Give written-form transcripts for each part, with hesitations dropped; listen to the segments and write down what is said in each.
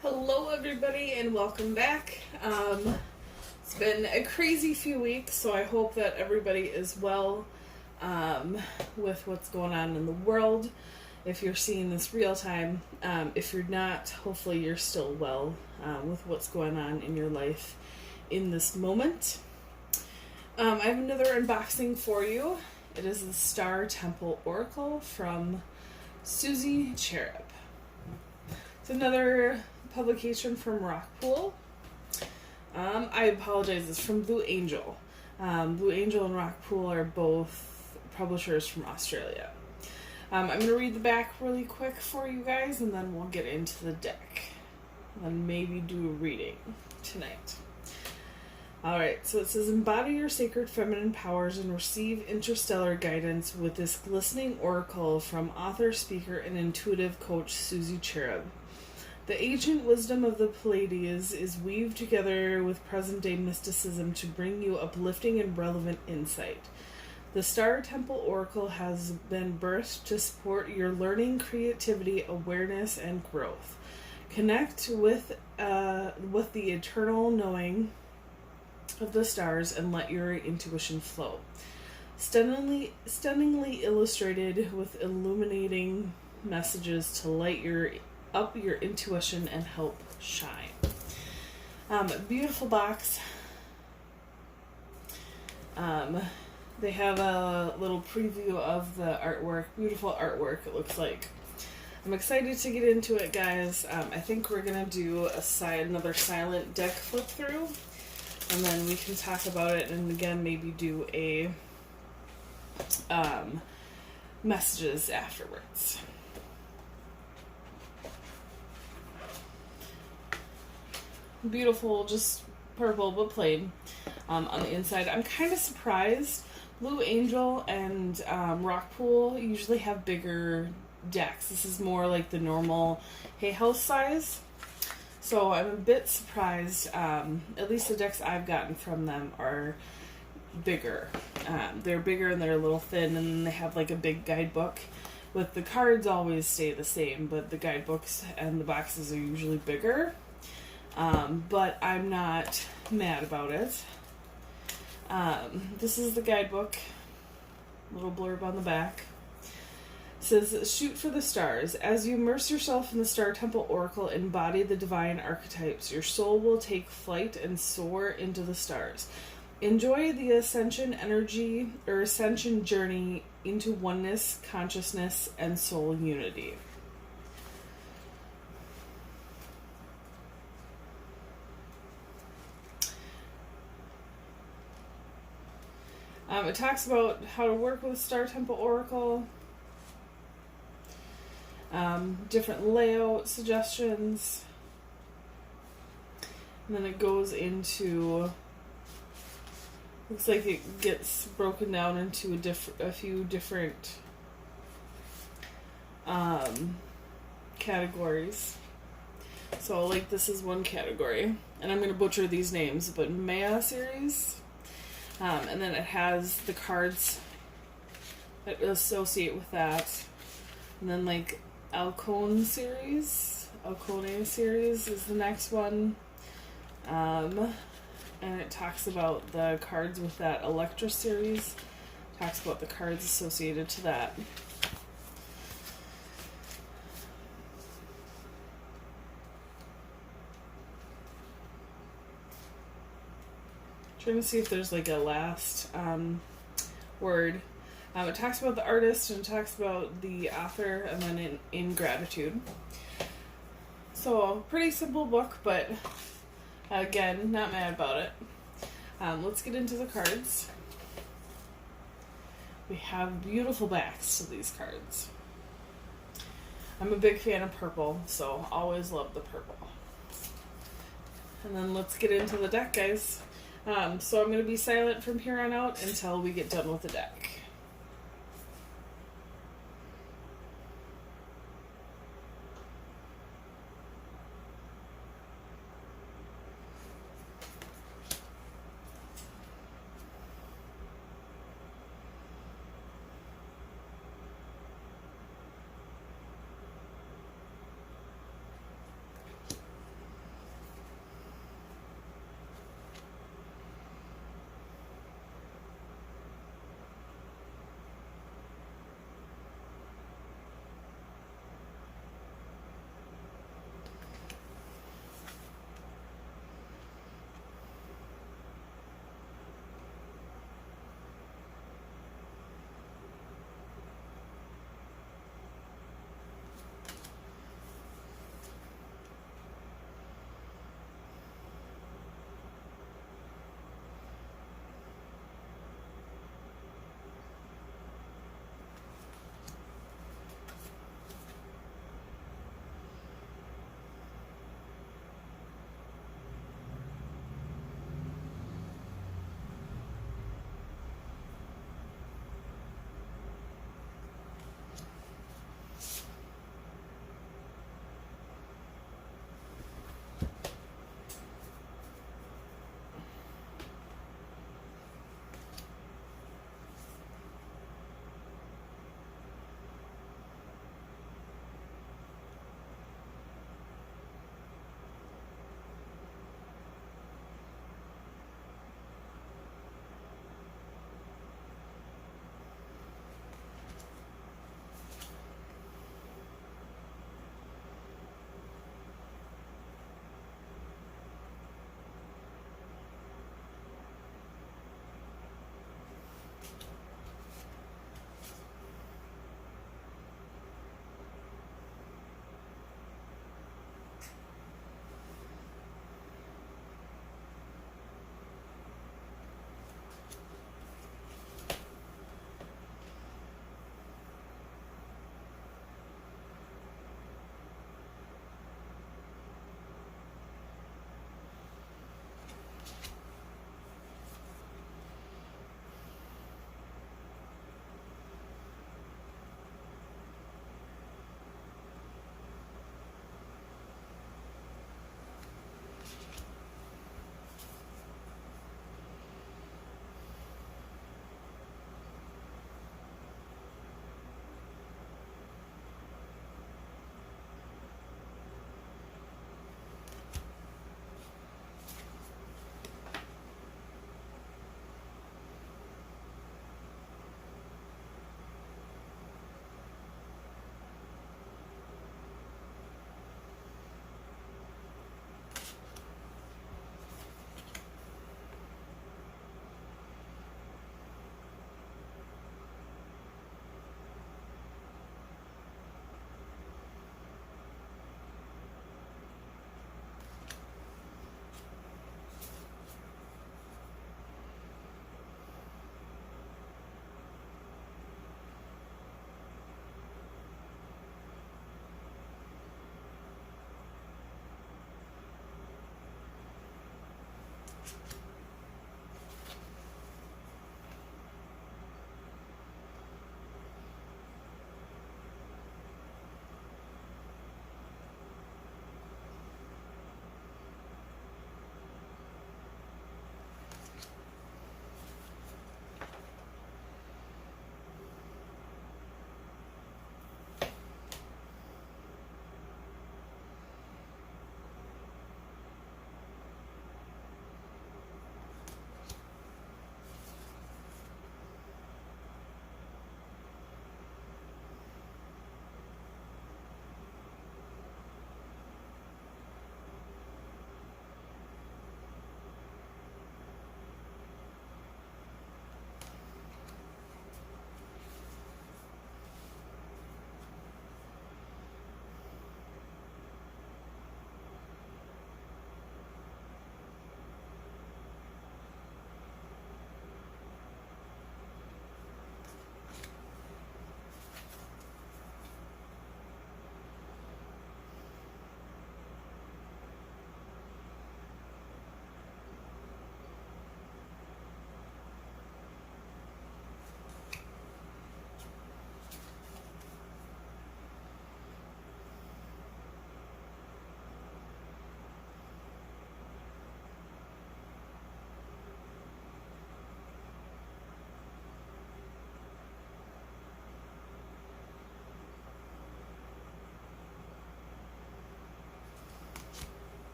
Hello everybody and welcome back. It's been a crazy few weeks, so I hope that everybody is well with what's going on in the world. If you're seeing this real time, if you're not, hopefully you're still well with what's going on in your life in this moment. I have another unboxing for you. It is the Star Temple Oracle from Suzy, Cherub. It's another publication from Rockpool. I apologize, it's from Blue Angel. Blue Angel and Rockpool are both publishers from Australia. I'm going to read the back really quick for you guys, and then we'll get into the deck. And maybe do a reading tonight. Alright, so it says, embody your sacred feminine powers and receive interstellar guidance with this glistening oracle from author, speaker, and intuitive coach Suzy Cherub. The ancient wisdom of the Pleiades is weaved together with present-day mysticism to bring you uplifting and relevant insight. The Star Temple Oracle has been birthed to support your learning, creativity, awareness, and growth. Connect with the eternal knowing of the stars and let your intuition flow. Stunningly illustrated with illuminating messages to light up your intuition and help shine. Beautiful box. They have a little preview of the artwork. Beautiful artwork, it looks like. I'm excited to get into it, guys. I think we're going to do another silent deck flip through, and then we can talk about it, and again, maybe do a messages afterwards. Beautiful, just purple but plain on the inside. I'm kind of surprised. Blue Angel and Rockpool usually have bigger decks. This is more like the normal hay house size. So I'm a bit surprised. At least the decks I've gotten from them are bigger. They're bigger and they're a little thin, and then they have like a big guidebook. With the cards always stay the same, but the guidebooks and the boxes are usually bigger. But I'm not mad about it. This is the guidebook. Little blurb on the back. It says, shoot for the stars. As you immerse yourself in the Star Temple Oracle, embody the divine archetypes. Your soul will take flight and soar into the stars. Enjoy the ascension energy or ascension journey into oneness, consciousness, and soul unity. It talks about how to work with Star Temple Oracle, different layout suggestions, and then it goes into, looks like it gets broken down into a few different categories. So like this is one category, and I'm going to butcher these names, but Maya series. And then it has the cards that associate with that. And then like Alcone series is the next one. And it talks about the cards with that Electra series. Talks about the cards associated to that. Trying to see if there's like a last word. It talks about the artist and it talks about the author, and then in gratitude. So pretty simple book, but again, not mad about it. Let's get into the cards. We have beautiful backs to these cards. I'm a big fan of purple, so always love the purple. And then let's get into the deck, guys. So I'm going to be silent from here on out until we get done with the deck.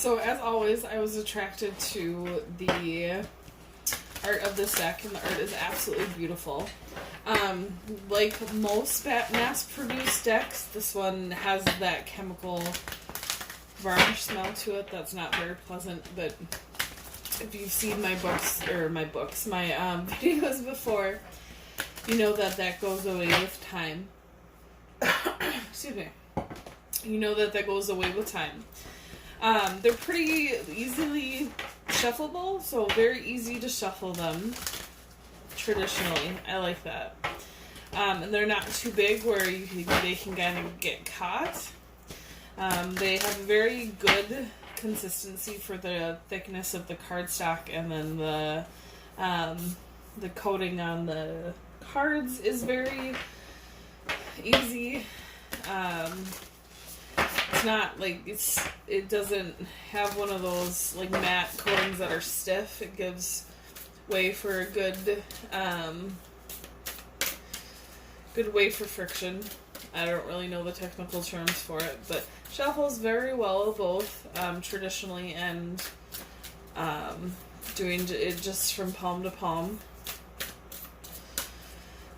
So as always, I was attracted to the art of this deck, and the art is absolutely beautiful. Like most mass-produced decks, this one has that chemical varnish smell to it that's not very pleasant, but if you've seen my videos before, you know that goes away with time. Excuse me. You know that goes away with time. They're pretty easily shuffleable, so very easy to shuffle them traditionally. I like that. And they're not too big where they can kind of get caught. They have a very good consistency for the thickness of the cardstock, and then the coating on the cards is very easy. It's not like it doesn't have one of those like matte coatings that are stiff. It gives way for a good way for friction. I don't really know the technical terms for it, but shuffles very well both traditionally and doing it just from palm to palm.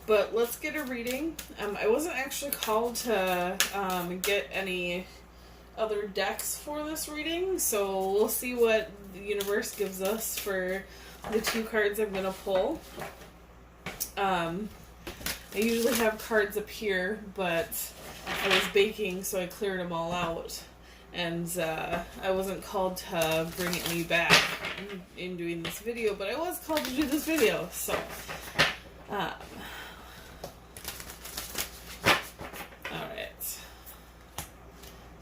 But let's get a reading. I wasn't actually called to get any other decks for this reading, so we'll see what the universe gives us for the 2 cards I'm going to pull. I usually have cards up here, but I was baking, so I cleared them all out. And I wasn't called to bring any back in doing this video, but I was called to do this video, so... Alright.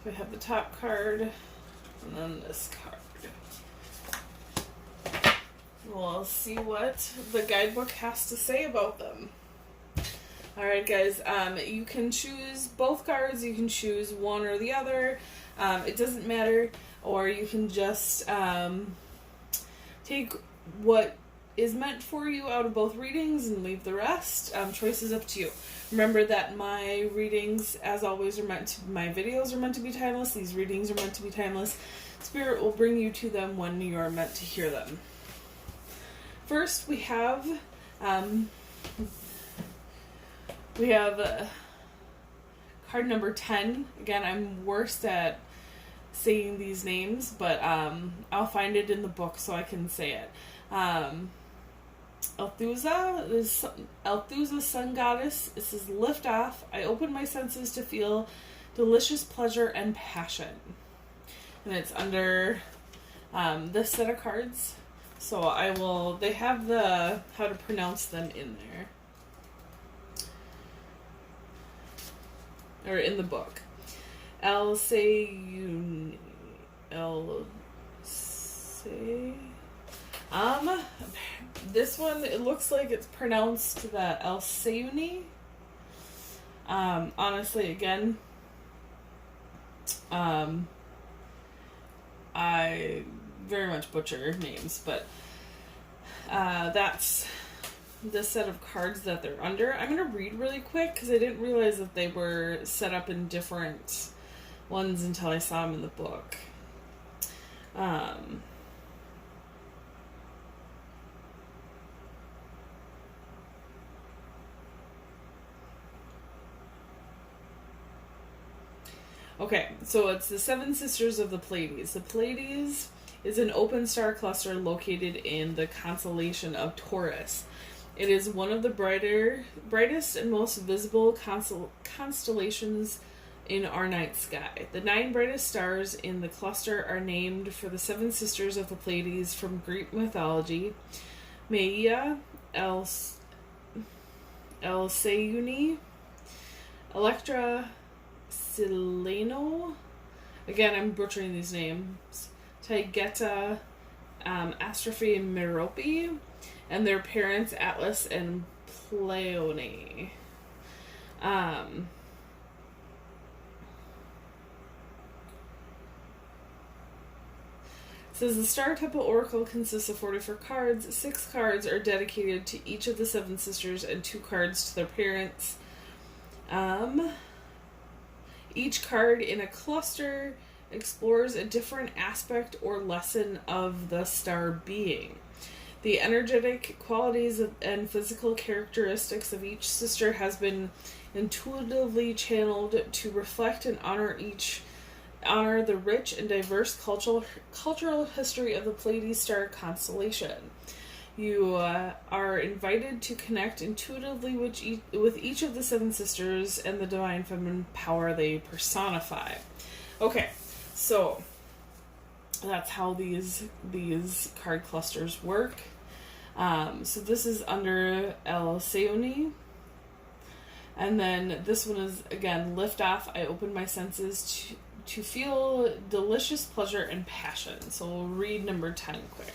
So I have the top card, and then this card. We'll see what the guidebook has to say about them. Alright guys, you can choose both cards, you can choose one or the other, it doesn't matter, or you can just take what is meant for you out of both readings and leave the rest. Choice is up to you. Remember that my readings, as always, my videos are meant to be timeless, these readings are meant to be timeless. Spirit will bring you to them when you are meant to hear them. First, we have card number 10. Again, I'm worst at saying these names, but I'll find it in the book so I can say it. Althusa, sun goddess. It says, lift off. I open my senses to feel delicious pleasure and passion. And it's under this set of cards. So they have the how to pronounce them in there. Or in the book. This one, it looks like it's pronounced the Alseuni. Honestly, again, I very much butcher names, but that's the set of cards that they're under. I'm going to read really quick because I didn't realize that they were set up in different ones until I saw them in the book. Okay, so it's the 7 Sisters of the Pleiades. The Pleiades is an open star cluster located in the constellation of Taurus. It is one of the brightest and most visible constellations in our night sky. The 9 brightest stars in the cluster are named for the 7 sisters of the Pleiades from Greek mythology: Maia, Alseuni, Electra, Sileno, again I'm butchering these names, Taigeta, Astrophe, and Merope, and their parents Atlas and Pleione. It says the Star Temple Oracle consists of 44 cards. 6 cards are dedicated to each of the 7 sisters and 2 cards to their parents. Each card in a cluster explores a different aspect or lesson of the star being. The energetic qualities and physical characteristics of each sister has been intuitively channeled to reflect and honor the rich and diverse cultural history of the Pleiades star constellation. You are invited to connect intuitively with each of the seven sisters and the divine feminine power they personify. Okay, so that's how these card clusters work. So this is under El Seoni. And then this one is, again, lift off. I open my senses to feel delicious pleasure and passion. So we'll read number 10 quick.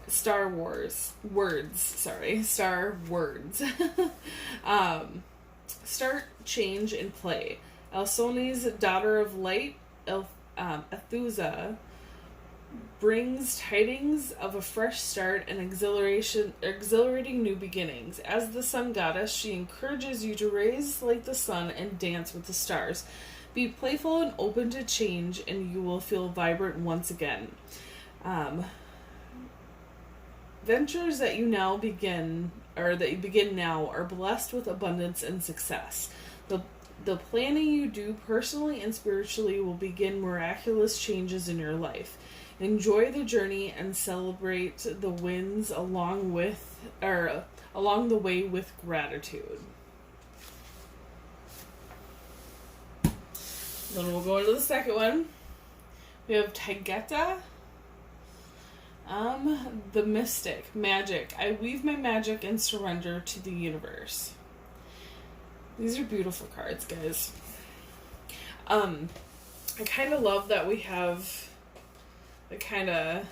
Star Words. Start, change, and play. Elsoni's daughter of light, Ethusa, brings tidings of a fresh start and exhilarating new beginnings. As the sun goddess, she encourages you to raise like the sun and dance with the stars. Be playful and open to change, and you will feel vibrant once again. Ventures that you begin now are blessed with abundance and success. The planning you do personally and spiritually will begin miraculous changes in your life. Enjoy the journey and celebrate the wins along the way with gratitude. Then we'll go into the second one. We have Taygeta. The mystic, magic. I weave my magic and surrender to the universe. These are beautiful cards, guys. I kind of love that we have the kind of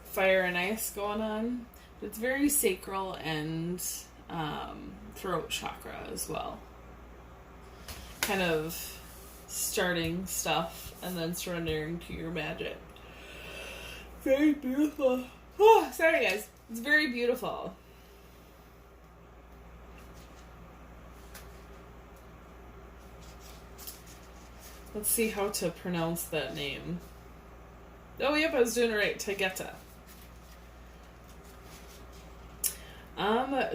fire and ice going on. It's very sacral and throat chakra as well. Kind of starting stuff and then surrendering to your magic. Very beautiful. Oh, sorry guys. It's very beautiful. Let's see how to pronounce that name. Oh, yep, I was doing it right. Taygeta.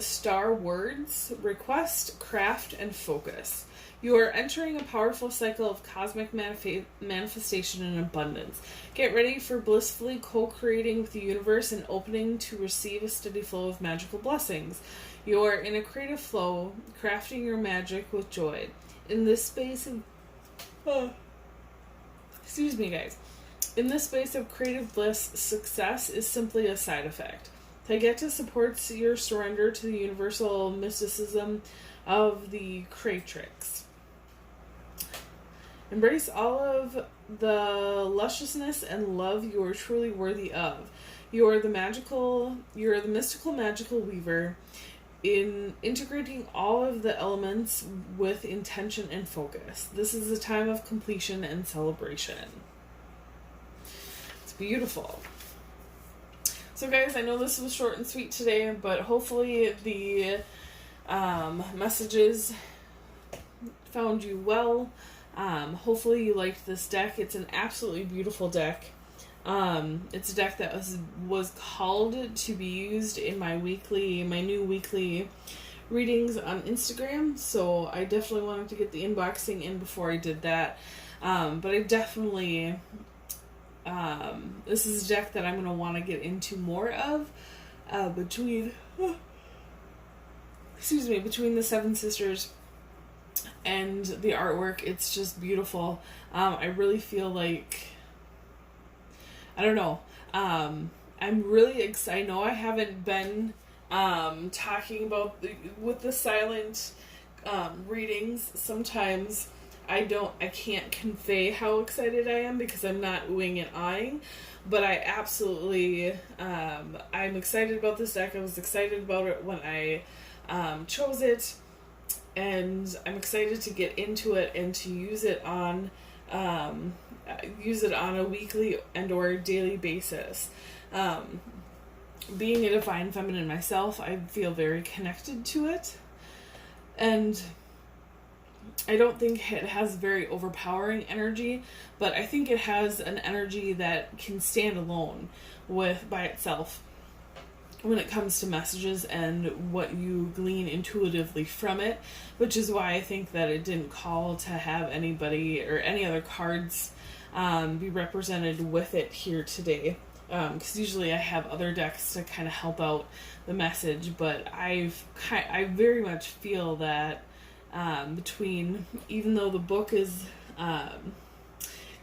Star words. Request, craft, and focus. You are entering a powerful cycle of cosmic manifestation and abundance. Get ready for blissfully co-creating with the universe and opening to receive a steady flow of magical blessings. You are in a creative flow, crafting your magic with joy. In this space of... excuse me, guys. In this space of creative bliss, success is simply a side effect. Taygeta supports your surrender to the universal mysticism of the creatrix. Embrace all of the lusciousness and love you are truly worthy of. You are the mystical magical weaver in integrating all of the elements with intention and focus. This is a time of completion and celebration. It's beautiful. So guys, I know this was short and sweet today, but hopefully the messages found you well. Hopefully you liked this deck. It's an absolutely beautiful deck. It's a deck that was called to be used in my new weekly readings on Instagram, so I definitely wanted to get the unboxing in before I did that. But I definitely, this is a deck that I'm going to want to get into more of, between the Seven Sisters and the artwork. It's just beautiful. I really feel like, I don't know, I'm really excited. I know I haven't been talking about with the silent readings. Sometimes I can't convey how excited I am because I'm not oohing and ahhing, but I absolutely, I'm excited about this deck. I was excited about it when I chose it, and I'm excited to get into it and to use it on a weekly and or daily basis. being a divine feminine myself, I feel very connected to it. And I don't think it has very overpowering energy, but I think it has an energy that can stand alone by itself when it comes to messages and what you glean intuitively from it, which is why I think that it didn't call to have anybody or any other cards be represented with it here today. Because usually I have other decks to kind of help out the message, but I very much feel that between, even though the book is kind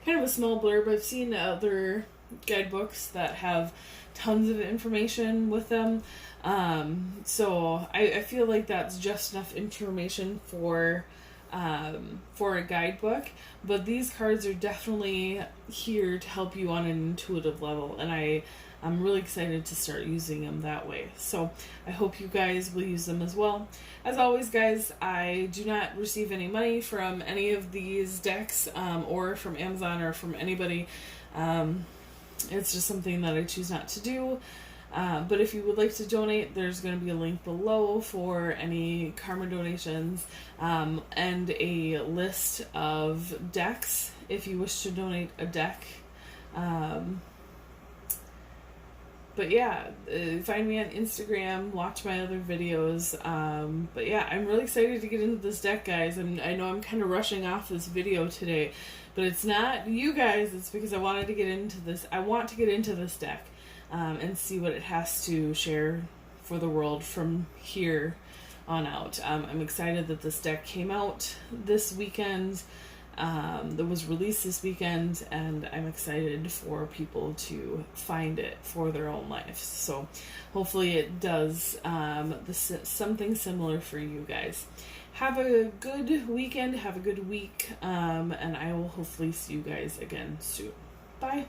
of a small blurb, I've seen other guidebooks that have tons of information with them. So I feel like that's just enough information for a guidebook, but these cards are definitely here to help you on an intuitive level, and I'm really excited to start using them that way. So I hope you guys will use them as well. As always, guys, I do not receive any money from any of these decks or from Amazon or from anybody. It's just something that I choose not to do. But if you would like to donate, there's going to be a link below for any karma donations and a list of decks if you wish to donate a deck. But yeah, find me on Instagram, watch my other videos. But yeah, I'm really excited to get into this deck, guys. And I know I'm kind of rushing off this video today, but it's not you guys. It's because I wanted to get into this. I want to get into this deck. And see what it has to share for the world from here on out. I'm excited that this deck came out this weekend, that was released this weekend, and I'm excited for people to find it for their own lives. So hopefully it does something similar for you guys. Have a good weekend, have a good week, and I will hopefully see you guys again soon. Bye.